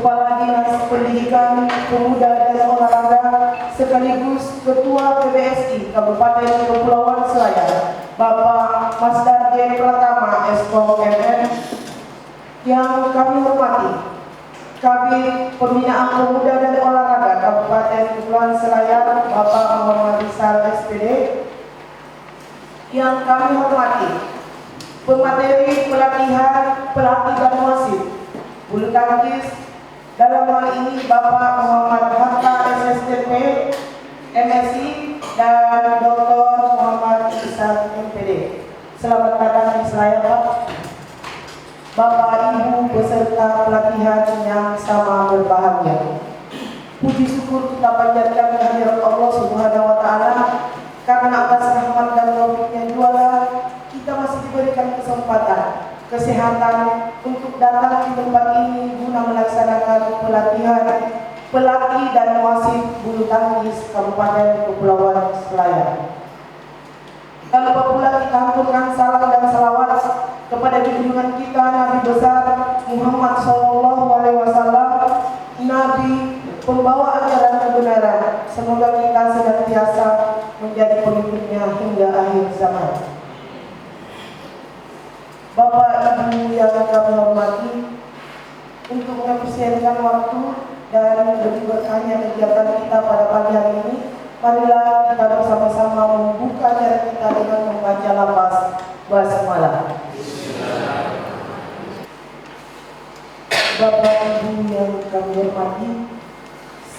Kepala Dinas Pendidikan, Pemuda dan Olahraga sekaligus Ketua PBSI Kabupaten Kepulauan Selayar, Bapak Masdar J. Pratama, Eskom MM. Yang kami hormati Kabid Pembinaan Pemuda dan Olahraga Kabupaten Kepulauan Selayar, Bapak Muhammad Rizal SPD. Yang kami hormati pemateri pelatihan pelatih dan wasit bulu tangkis, dalam hal ini Bapak Muhammad Hatta SSTP MSI dan Dr. Muhammad Ishak MPD. Selamat datang di Selayar, Pak. Bapak Ibu beserta pelatihan yang sama berbahagia. Puji syukur kita panjatkan kehadirat Allah Subhanahu wa taala karena atas rahmat dan taufiknya jualah kita masih diberikan kesempatan, kesehatan untuk datang di tempat ini guna melaksanakan pelatihan pelatih dan wasit bulu tangkis Kabupaten Kepulauan Selayar. Lalu pula kita haturkan salam dan salawat kepada junjungan kita Nabi besar Muhammad SAW, Nabi pembawa ajaran kebenaran. Semoga kita senantiasa menjadi pengikutnya hingga akhir zaman. Bapak Ibu yang kami hormati, untuk mengefisienkan waktu dan lebih berkahnya kegiatan kita pada pagi hari ini, marilah kita bersama-sama membuka acara kita dengan membaca lafaz basmalah. Bapak Ibu yang kami hormati,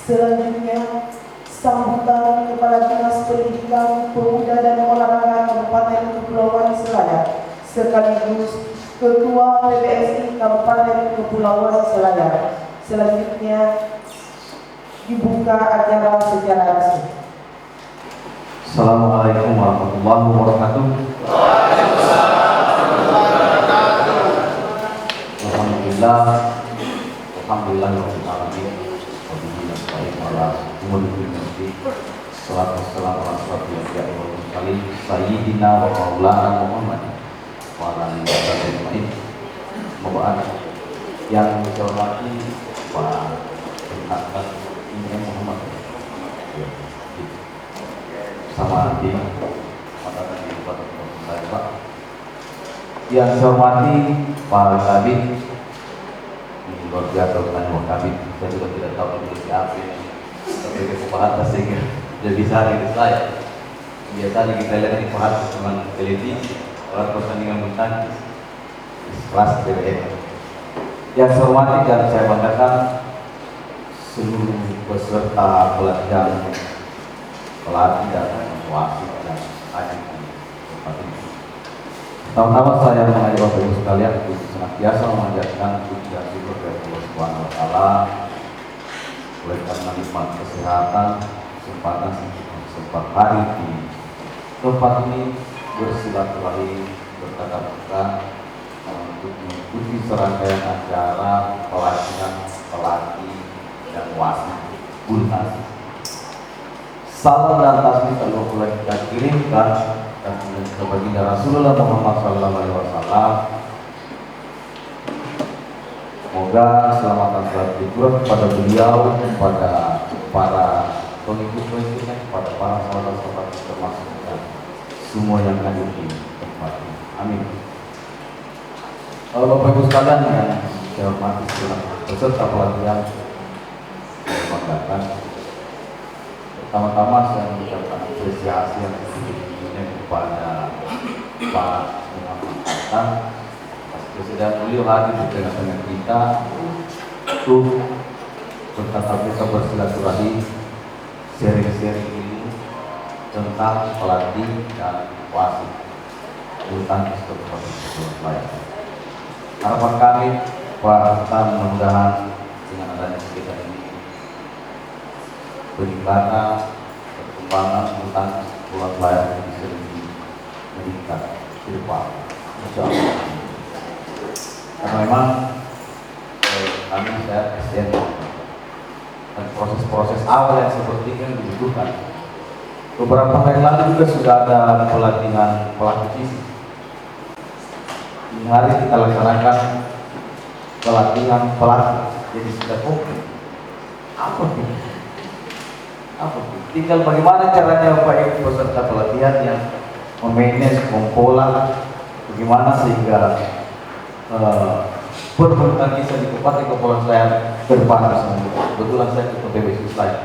selanjutnya sambutan Kepala Dinas Pendidikan, Pemuda dan Olahraga Kabupaten Kepulauan Selayar sekaligus Ketua PBSI Kabupaten Kepulauan Selayar. Selanjutnya dibuka acara secara resmi. Assalamualaikum warahmatullahi wabarakatuh. Alhamdulillah, alhamdulillahirabbil alamin. Wabillahi nasta'in ala umuri dunya. Salatu wassalamu ala asyrofil anbiya'i wal mursalin sayyidina wa maulana Muhammad wa ala alihi wasallam. Yang saya hormati Pak Hatta Muhammad sama tim Pak. Yang saya hormati Pak Kabid, ini luar biasa dengan Pak Kabid. Saya juga tidak tahu ini siapa ini, tapi Pak Hatta sehingga jadi bisa di saya. Biasanya kita lihat di Pak Hatta cuma televisi, orang pertandingan bulu tangkis kelas BBM. Yang saya hormati dan saya banggakan seluruh peserta pelatihan pelatih dan wasit yang ada di tempat ini. Pertama-tama saya mengajak Bapak Ibu sekalian untuk senantiasa memanjatkan puji dan syukur kepada Allah Subhanahu wa taala oleh karena nikmat kesehatan, kesempatan hari di tempat ini bersilaturahim, bertatap muka untuk mengikuti serangkaian acara pelatihan pelatih dan wasit bulu tangkis. Salam dan tasbih kalau boleh kita kirimkan dan kepada Rasulullah Muhammad SAW. Semoga keselamatan selalu diturunkan kepada beliau, kepada para pengikut-pengikutnya, kepada para sahabat-sahabat termasuk semua yang hadir di tempat ini. Amin. Bapak Ibu sekalian yang saya hormati peserta pelatihan, saya banggakan. Pertama-tama saya mengucapkan apresiasi yang tinggi kepada Pak Muhammad Hatta, Presiden beliau hadir di tengah-tengah kita untuk bertatap muka bersilaturahim, sharing-sharing ilmu tentang pelatih dan wasit bulu tangkis Kabupaten Kepulauan Selayar. Harapan kami Pak Hatta mudah-mudahan dengan adanya kegiatan ini peningkatan perkembangan bulu tangkis Kepulauan Selayar bisa lebih meningkat ke depan, insyaallah. Karena memang kami saya SDN dan proses-proses awal yang seperti ini kan dibutuhkan. Beberapa hari lalu juga sudah ada pelatihan pelatih fisik. Ini hari kita laksanakan pelatihan pelatih jadi sudah oke. Apa sih? Apa sih? Tinggal bagaimana caranya Bapak Ibu peserta pelatihan yang memanage, mempola, bagaimana sehingga berbulu tangkis di Kabupaten Kepulauan Selayar ke depan semua. Kebetulan saya ketua PBSI Selayar.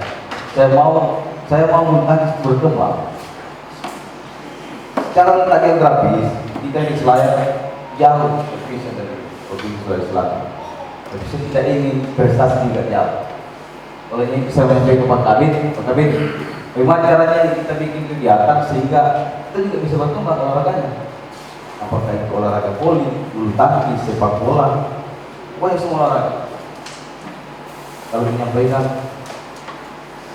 Saya mau bulu tangkis berkembang. Secara letak geografis kita di Selayar jauh terpisah dari Provinsi Sulawesi Selatan. Tapi saya tidak ingin prestasi juga jauh. Oleh ini saya menyampaikan ke Pak Kabit, bagaimana caranya kita bikin kegiatan sehingga kita juga bisa berkembang olahraganya. Apakah itu olahraga voli, bulu tangkis, sepak bola, pokoknya semua olahraga. Kalau menyampaikan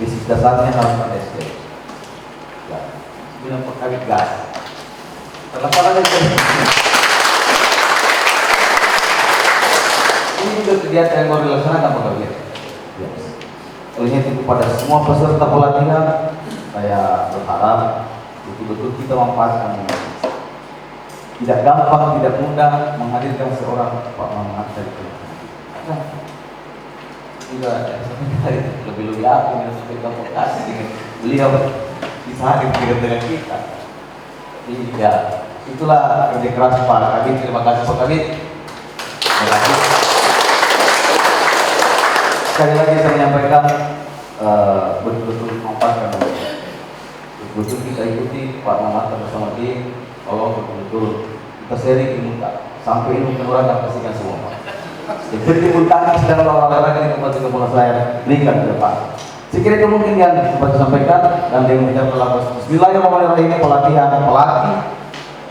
basic dasarnya harus ada SDM. Ya, bilang Pak Kabit gas. Terlalu ini juga kegiatan yang mau dilaksanakan Pak Kabit. Ya. Olehnya itu kepada semua peserta pelatihan, saya berharap betul-betul kita memanfaatkan ini. Tidak gampang, tidak mudah menghadirkan seorang Pak Mamat dari Nah, tidak lebih aku yang sampai kamu kasih dengan beliau bisa hadir dengan kita. Iya, itulah kerja keras Pak Kabit. Terima kasih Pak Kabit. Terima kasih. Sekali lagi saya menyampaikan betul-betul memanfaatkan betul-betul kita ikuti Pak Mamat bersama tim. Allah betul-betul kita sharing ilmu sampai ilmu kenuragan pastikan semua Pak. Jadi ilmu tangkis dan olahraga di Kabupaten Kepulauan Selayar meningkat ke depan. Sekiranya itu mungkin yang dapat disampaikan dan yang mengucapkan lapas. Bismillahirrahmanirrahim. Pelatihan pelatih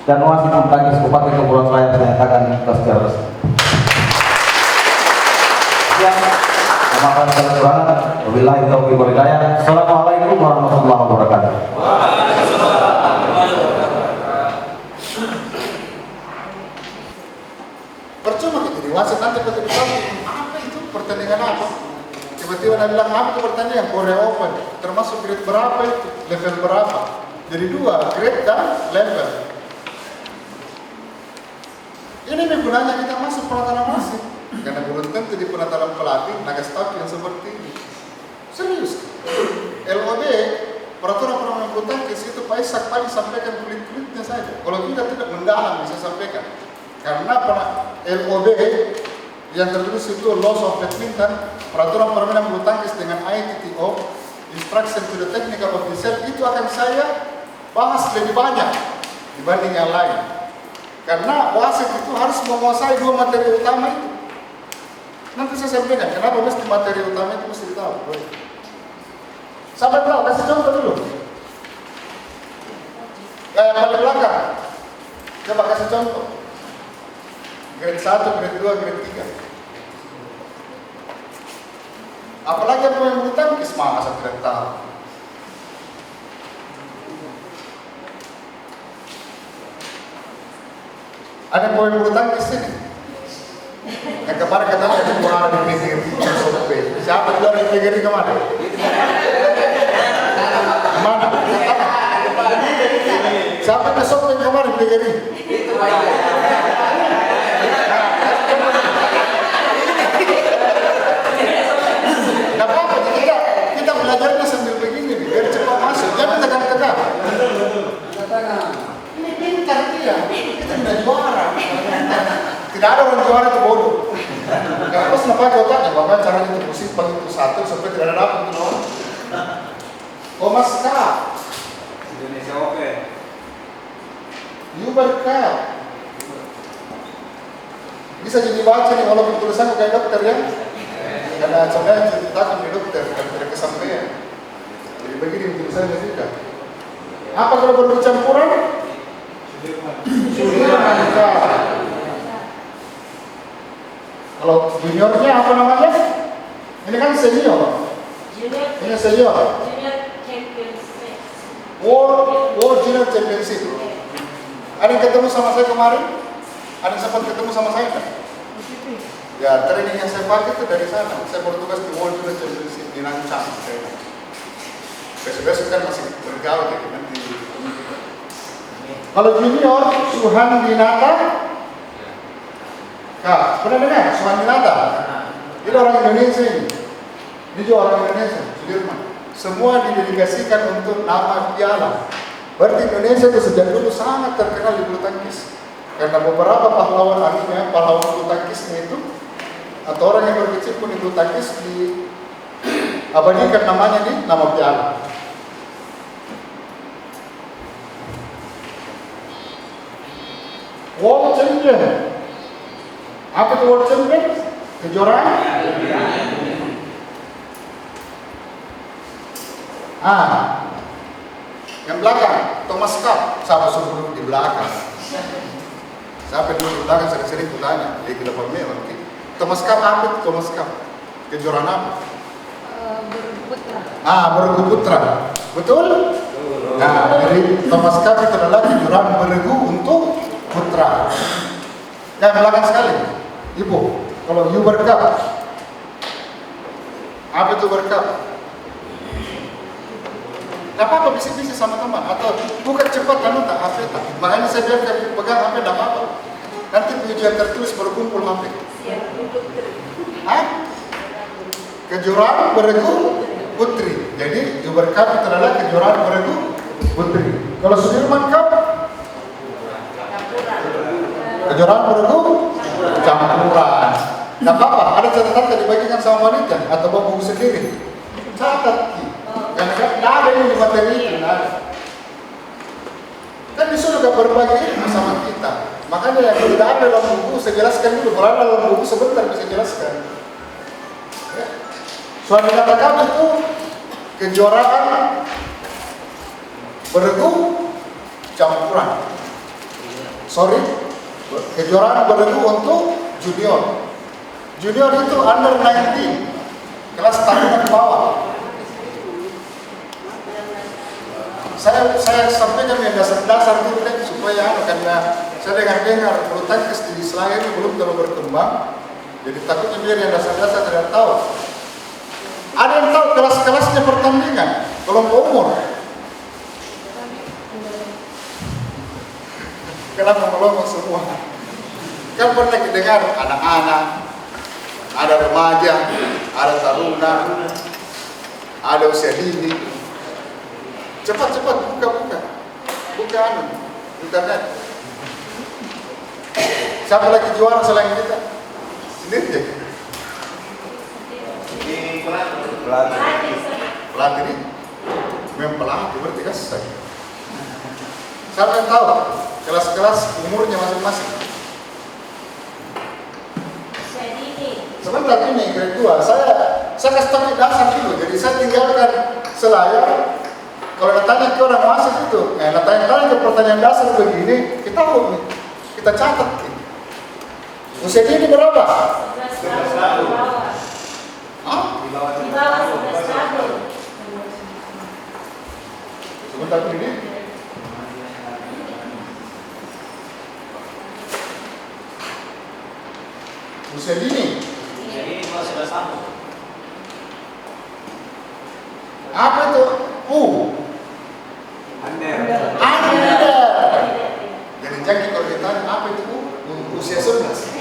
dan wasit ilmu tangkis Kabupaten Kepulauan Selayar saya nyatakan kita secara resmi. Yang memaafkan segala kekurangan. Wabillahi taufiq wal hidayah. Assalamualaikum warahmatullahi wabarakatuh. Percuma kita wasit nanti pada apa itu pertandingan apa? Tiba-tiba ada bilang apa itu pertandingan Korea Open, termasuk grade berapa itu, level berapa? Jadi dua, grade dan level. Ini gunanya kita masuk pelataran wasit, karena belum tentu di pelataran pelatih naga staff yang seperti ini. Serius. LOB peraturan perundang bulu tangkis itu Pak Isak paling sampaikan kulit-kulitnya saja. Kalau tidak mendalam bisa sampaikan. Karena LOB yang tertulis itu Laws of Badminton, peraturan permainan bulu tangkis dengan ITTO, Instruction to the Technical Officer, itu akan saya bahas lebih banyak dibanding yang lain. Karena wasit itu harus menguasai dua materi utama itu. Nanti saya sampaikan kenapa mesti materi utama itu mesti ditahu. Sampai berapa? Kasih contoh dulu. Kayak paling belakang. Coba kasih contoh. Grade 1, grade 2, grade 3. Apalagi yang pemain bulu tangkis masa tidak tahu. Ada pemain bulu tangkis sini. Yang kemarin katanya ada juara di pinggir survei. Siapa juara di pinggir kemana? Mana? Siapa yang survei kemarin di pinggir ini? Kita belajarnya sambil begini nih, biar cepat masuk. Jangan tekan-tekan. Ini pintar dia. Kita tidak juara. Tidak ada orang juara itu bodoh. Kalau pas pakai otaknya, bahkan caranya itu musik pagi itu satu sampai tidak ada dapat itu doang. Oh Mas Kak. Indonesia oke. Uber Kak. Bisa jadi baca nih walaupun tulisannya kayak dokter ya. Karena sebenarnya ceritakan di dokter dan tidak kesampaian. Jadi begini tulisannya juga. Apa kalau baru campuran? Sudirman. Kalau juniornya apa namanya? Ini kan senior. Ini senior. World Junior Championship. Ada yang ketemu sama saya kemarin? Ada yang sempat ketemu sama saya kan? Ya, training yang saya pakai itu dari sana. Saya bertugas di World Junior Championship di Nancang. Besok-besok kan masih bergaul jadi nanti. Kalau junior, Suhan Dinata. Kak, pernah dengar Suhan Dinata? Ini orang Indonesia ini. Ini juga orang Indonesia, Sudirman. Semua didedikasikan untuk nama piala. Berarti Indonesia itu sejak dulu sangat terkenal di bulu tangkis. Karena beberapa pahlawan anunya, pahlawan bulu tangkisnya itu, atau orang yang berkecimpung di bulu tangkis diabadikan namanya di nama piala. World Champion. Apa itu World Champion? Kejuaraan? Yang belakang, Thomas Cup. Sama suruh duduk di belakang. Sampai duduk di belakang sering-sering kutanya. Dia kita pemilih. Thomas Cup apa itu Thomas Cup? Kejuaraan apa? Bergu putra. Bergu putra. Betul? Nah, jadi Thomas Cup itu adalah kejuaraan bergu untuk putra. Yang belakang sekali. Ibu, kalau Uber Cup. Apa itu Uber Cup? Tidak apa-apa, bisik-bisik sama teman. Atau bukan cepat, lalu tak HP tak. Makanya saya biarkan pegang HP, tidak apa-apa. Nanti ujian tertulis berkumpul HP. Kejuaraan bergu putri. Jadi Uber Cup itu adalah kejuaraan bergu putri. Kalau Sudirman Cup, kejuaraan bergu campuran. Tidak apa-apa, ada catatan yang dibagikan sama wanita atau bawa buku sendiri. Catat. Karena tidak ada yang di materi itu, tidak ada. Kan disuruh gak berbagi ilmu sama kita. Makanya yang tidak ada dalam buku, saya jelaskan dulu. Kalau ada dalam buku sebentar bisa jelaskan. Ya. Soal dikatakan itu kejuaraan bergu campuran. Kejuaraan bergu untuk junior. Junior itu under 19, kelas tahunan ke bawah. Saya sampaikan yang dasar-dasar itu supaya karena saya dengar bulu tangkis di Selayar ini belum terlalu berkembang, jadi takutnya biar yang dasar-dasar tidak tahu. Ada yang tahu kelas-kelasnya pertandingan, kelompok umur. Kenapa melompat semua? Kan pernah dengar anak-anak, ada remaja, ada taruna, ada usia dini. Cepat, buka internet. Siapa lagi juara selain kita? Sendiri deh. Pelatih ini memang pelatih berarti kasih. Siapa yang tahu kelas-kelas umurnya masing-masing? Sebentar ini grade 2. Saya kasih tahu dasar dulu. Jadi saya tinggalkan Selayar. Kalau datanya ke orang masuk itu, datanya ke pertanyaan dasar begini, kita tahu nih, kita catat. Usia ini berapa? 11 tahun. Hah? Di bawah 11 tahun. Sebentar ini. Usia dini. Ini 11 tahun. Apa itu? Anda. Jadi jangan kalau ditanya apa itu usia 11.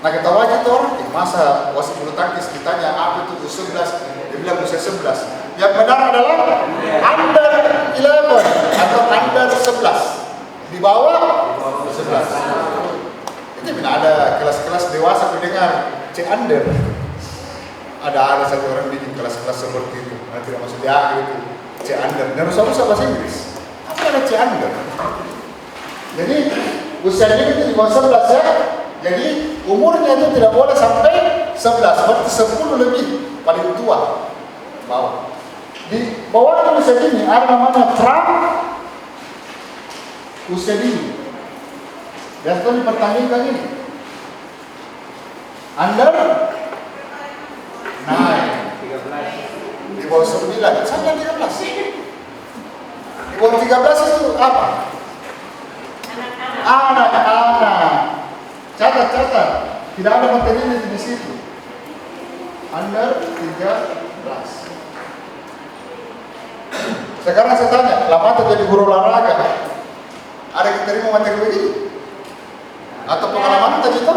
Nah ketawa kita orang, masa wasit bulu tangkis ditanya apa itu usia 11, dia bilang usia 11. Yang benar adalah under 11 atau under 11. Di bawah 11. Itu benar ada kelas-kelas dewasa mendengar under. Ada satu orang di kelas-kelas seperti itu. Nanti tidak masuk di akhir itu under. Dan usah bahasa Inggris. Apa ada under? Jadi usianya itu di bawah 11 ya. Jadi umurnya itu tidak boleh sampai 11. Berarti 10 lebih paling tua bawah. Di bawah usia dini ada namanya usia dini. Biasanya dipertandingkan ini. Under 9. Di bawah 9 sampai 13. Di bawah 13 itu apa? Anak-anak. Catat. Tidak ada materi di situ. Under 13. Sekarang saya tanya, lama jadi guru olahraga, ada yang terima materi begini? Atau pengalaman tadi itu?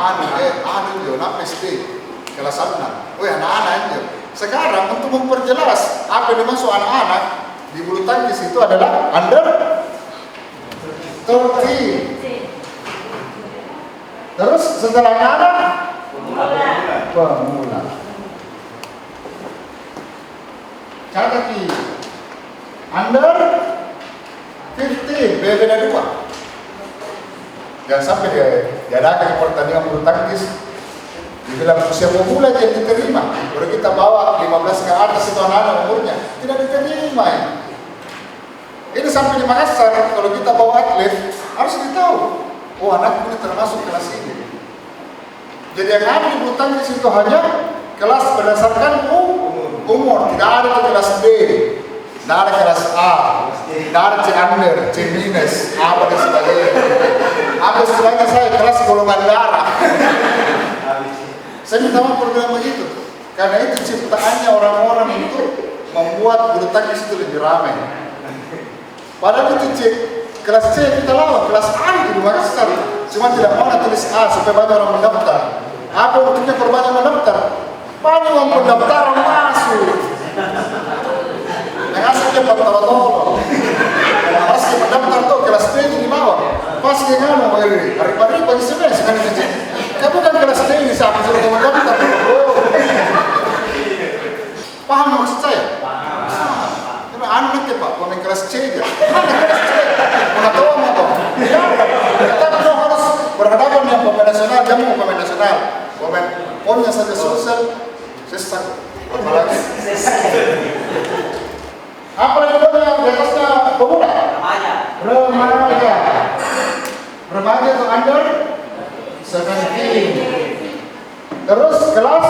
Anu namanya SD kelas 6. Oh ya anak-anak itu. Sekarang untuk memperjelas apa yang dimaksud anak-anak di bulu tangkis itu adalah under 13. Terus setelah anak pemula. Catat ki under 15 beda 2. Jangan sampai diadakan pertandingan bulu tangkis dibilang usia pemula yang diterima. Baru kita bawa 15 ke atas itu anak-anak umurnya tidak diterima ini. Ini sampai di Makassar kalau kita bawa atlet harus ditahu. Oh anak ini termasuk kelas ini. Jadi yang ada di bulu tangkis itu hanya kelas berdasarkan umur. Tidak ada kelas B, tidak ada kelas A, tidak ada C under, C minus, apa dan sebagainya. Apa istilahnya saya kelas golongan darah. Saya minta maaf program begitu, karena itu ciptaannya orang-orang untuk membuat bulu tangkis itu lebih ramai. Padahal itu kelas C kita lawan, kelas A itu di Makassar. Cuma tidak mau tulis A supaya banyak orang mendaftar. Apa untuknya perbanyak mendaftar? Banyak orang pendaftaran masuk. Yang aslinya tolong. Pas kita mendaftar tuh kelas B itu di bawah. Pas dia ngomong hari-hari pagi sebenarnya sekali kecil. Kamu kan kelas D ini siapa suruh kamu daftar? Paham maksud saya? Paham. Anak ya Pak, komen kelas C aja. Mana tahu mau kok? Kita harus berhadapan dengan pemain nasional, jamu pemain nasional. Pemainnya saja susah, sesak. Apalagi? Apa yang yang di atasnya pemuda? Remaja. Remaja itu under 17. Terus kelas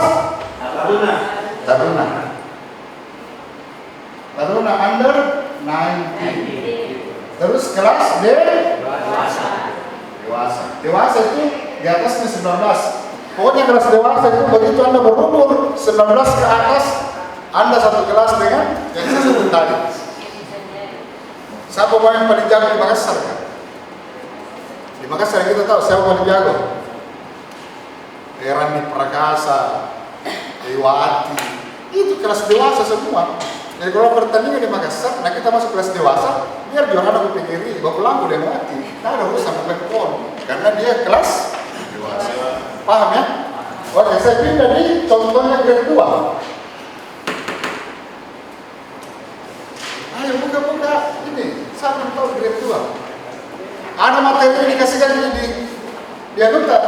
Taruna under 19. Terus kelas D dewasa itu di atasnya 19. Pokoknya kelas dewasa itu begitu Anda berumur 19 ke atas, Anda satu kelas dengan yang saya sebut tadi. Siapa yang paling jago di Makassar kan? Di Makassar kita tahu siapa paling jago. Randi Prakasa, Dewati, itu kelas dewasa semua. Jadi kalau pertandingan di Makassar, nah kita masuk kelas dewasa, biar Johanna PGRI, Bapulangu dan Dewati, nah ada urusan sama PON, karena dia kelas dewasa. Paham ya? Oke, saya pindah di contohnya grade 2. Ayo buka-buka ini, saya belum tahu grade 2. Ada materi yang dikasihkan di Anuta.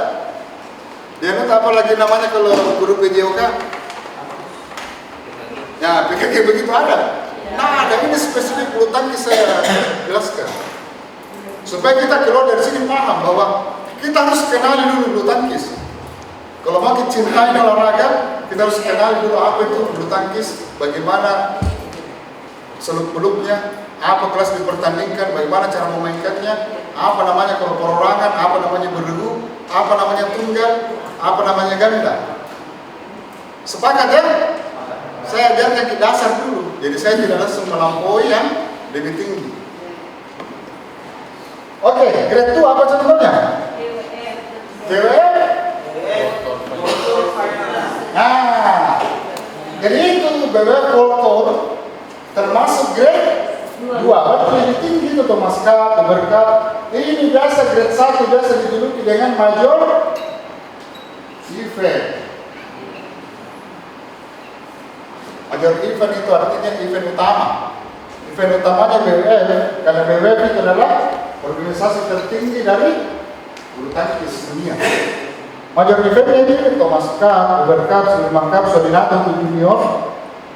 Di Anuta apa lagi namanya kalau guru PJOK? Ya, PKK begitu ada. Nah, ada ini spesifik bulu tangkis saya jelaskan. Supaya kita keluar dari sini paham bahwa kita harus kenali dulu bulu tangkis. Kalau mau kita cintai olahraga, kita harus kenali dulu apa itu bulu tangkis, bagaimana seluk-beluknya, apa kelas dipertandingkan, bagaimana cara memainkannya, apa namanya kalau perorangan, apa namanya beregu, apa namanya tunggal, apa namanya ganda. Sepakat ya? Saya ajarkan ke dasar dulu, jadi saya tidak langsung melampaui yang lebih tinggi. Oke, grade 2 apa contohnya? TWF? Nah, jadi itu BWF Kultur termasuk grade 2. Berarti lebih tinggi itu Thomas Cup, Uber Cup. Ini biasa grade 1 biasa dijuluki dengan major event. Major event itu artinya event utama. Event utamanya BWF, karena BWF itu adalah organisasi tertinggi dari bulu tangkis dunia. Major eventnya ini Thomas Cup, Uber Cup, Sudirman Cup, Sodinato untuk junior,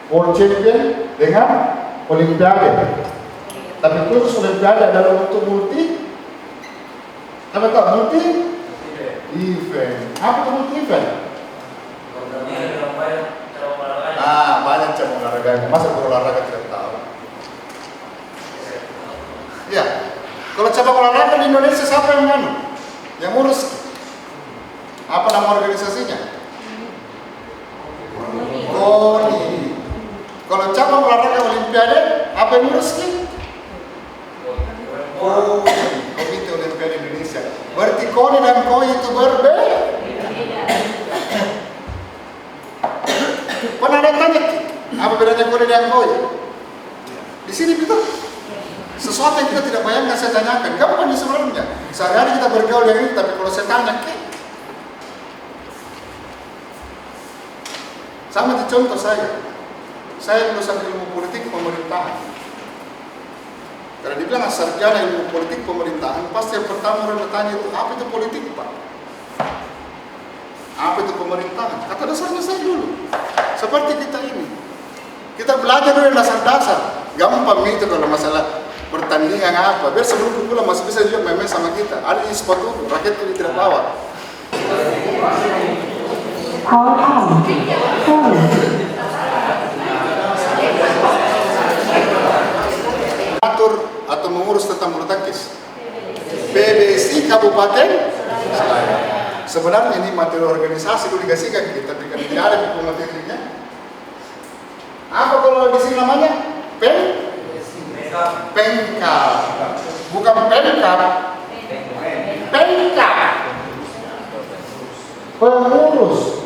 World Champion dengan Olimpiade. Tapi khusus Olimpiade adalah untuk multi event. Apa itu multi event? Banyak cabang olahraga. Masa berolahraga tidak tahu? Ya, kalau cabang olahraga di Indonesia siapa yang ngurus? Apa nama organisasinya? KONI. Kalau cabang olahraga Olimpiade, apa yang ngurus nih? KONI, Komite Olimpiade Indonesia. Berarti KONI dan KOI itu berbeda. pernah ada yang tanya, apa bedanya Korea dengan Koi? Di sini kita sesuatu yang kita tidak bayangkan saya tanyakan. Gampang sebenarnya. Sehari-hari kita bergaul yang ini, tapi kalau saya tanya, sama di contoh saya lulusan ilmu politik pemerintahan. Karena dibilang sarjana ilmu politik pemerintahan, pasti yang pertama orang bertanya itu, apa itu politik, Pak? Apa itu pemerintahan? Kata dasarnya saya dulu. Seperti kita ini. Kita belajar dulu dasar-dasar. Gampang itu kalau masalah pertandingan apa. Biar sebelum pula masih bisa juga main-main sama kita. Ada di spot itu, rakyat itu tidak bawa. Atur atau mengurus tentang bulu tangkis. PBSI Kabupaten Selatan. Sebenarnya ini materi organisasi dulu dikasihkan kita, tapi kan tidak ada di materinya. Apa kalau di sini namanya? Pengkap. Bukan pengkap. Pengkap. Pengurus.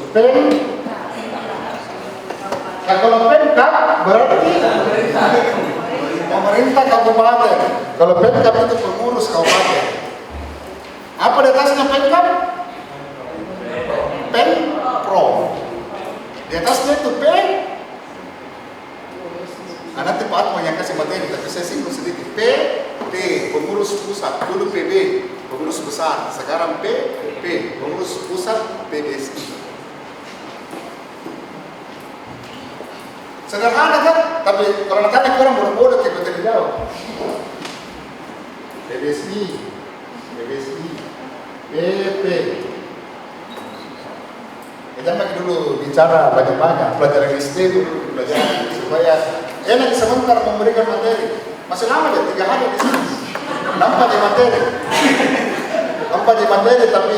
Nah, kalau pengkap berarti pemerintah kabupaten. Kalau pengkap itu pengurus kabupaten. Apa di atasnya pengkap? Pengpro. Di atasnya itu Nah, nanti Pak Atma yang kasih materi, tapi saya singgung sedikit. PT, pengurus pusat. Dulu PB, pengurus besar. Sekarang PP, pengurus pusat PBSI. Sederhana kan? Tapi kalau nanti orang bodoh-bodoh, kita tidak jauh. PBSI, PP. Kita lagi dulu bicara banyak-banyak, pelajaran SD dulu belajar supaya enak sebentar memberikan materi. Masih lama ya, 3 hari di sini. Nampak di materi. Tapi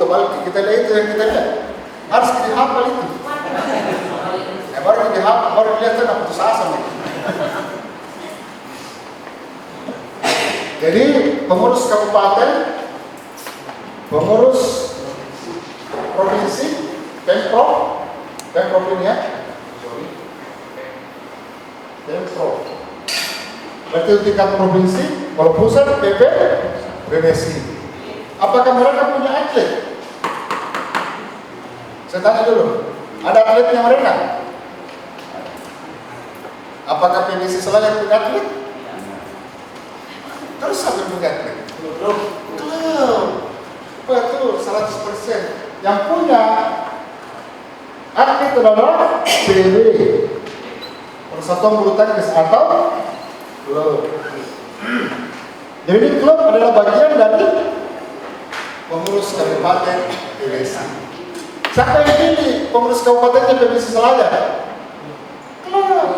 tebal kita lihat itu yang kita lihat. Harus dihafal itu. Baru dihafal, baru lihat kan putus asa nih. Jadi pengurus kabupaten, pengurus provinsi, Pemprov ini ya. Pemprov. Berarti tingkat provinsi, kalau pusat PBSI. Apakah mereka punya atlet? Saya tanya dulu, ada atletnya mereka? Apakah PBSI Selatan punya atlet? Terus sampai punya atlet? Betul, 100%. Yang punya atlet adalah PB, Persatuan Bulu Tangkis atau klub. Jadi klub adalah bagian dari pengurus kabupaten PBSI. Siapa yang pilih pengurus kabupatennya PBSI Selatan? Klub.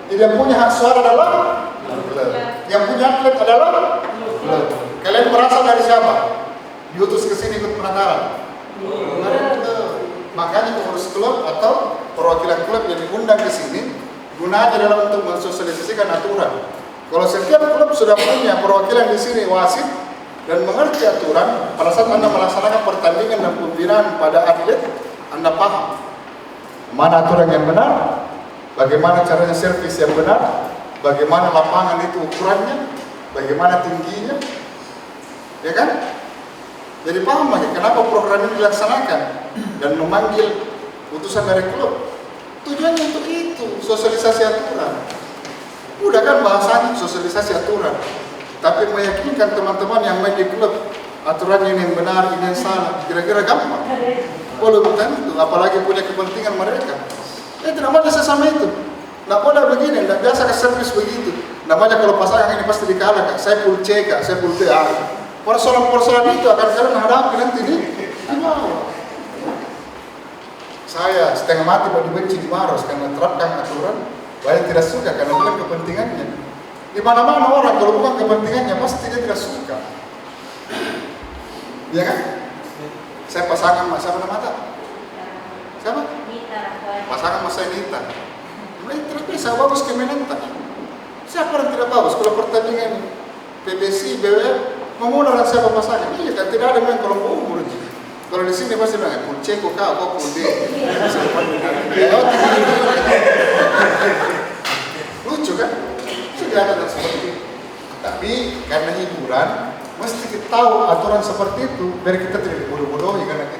Jadi yang punya hak suara adalah klub. Yang punya atlet adalah klub. Kalian berasal dari siapa? Diutus ke sini ikut penataran. Makanya pengurus klub atau perwakilan klub yang diundang ke sini gunanya adalah untuk mensosialisasikan aturan. Kalau setiap klub sudah punya perwakilan di sini wasit dan mengerti aturan, pada saat Anda melaksanakan pertandingan dan pembinaan pada atlet, Anda paham mana aturan yang benar, bagaimana caranya servis yang benar, bagaimana lapangan itu ukurannya, bagaimana tingginya, ya kan? Jadi paham lagi kenapa program ini dilaksanakan dan memanggil utusan dari klub. Tujuannya untuk itu, sosialisasi aturan. Udah kan bahasanya sosialisasi aturan. Tapi meyakinkan teman-teman yang main di klub aturannya ini yang benar, ini yang salah. Kira-kira gampang. Belum tentu, apalagi punya kepentingan mereka. Tidak boleh sesama itu. Tidak boleh begini, tidak biasa ke servis begitu. Namanya kalau pasangan ini pasti dikalahkan. Saya full C, saya full D. Persoalan-persoalan itu akan kalian hadapi nanti di bawah. Saya setengah mati mau dibenci di Maros karena terapkan aturan. Banyak tidak suka karena bukan kepentingannya. Di mana-mana orang kalau bukan kepentingannya pasti dia tidak suka. Iya kan? Saya pasangan mas siapa nama? Siapa? Pasangan mas saya Nita. Mereka tidak bisa bagus ke Menenta. Siapa yang tidak bagus? Kalau pertandingan PBSI, BWF, memulai siapa pasangan? Iya kan tidak ada yang kelompok umur. Kalau di sini pasti bilang, pun C kok kau pun D. Lucu kan? Sudah ada seperti itu. Tapi karena hiburan, mesti kita tahu aturan seperti itu, biar kita tidak dibodoh-bodohi karena kita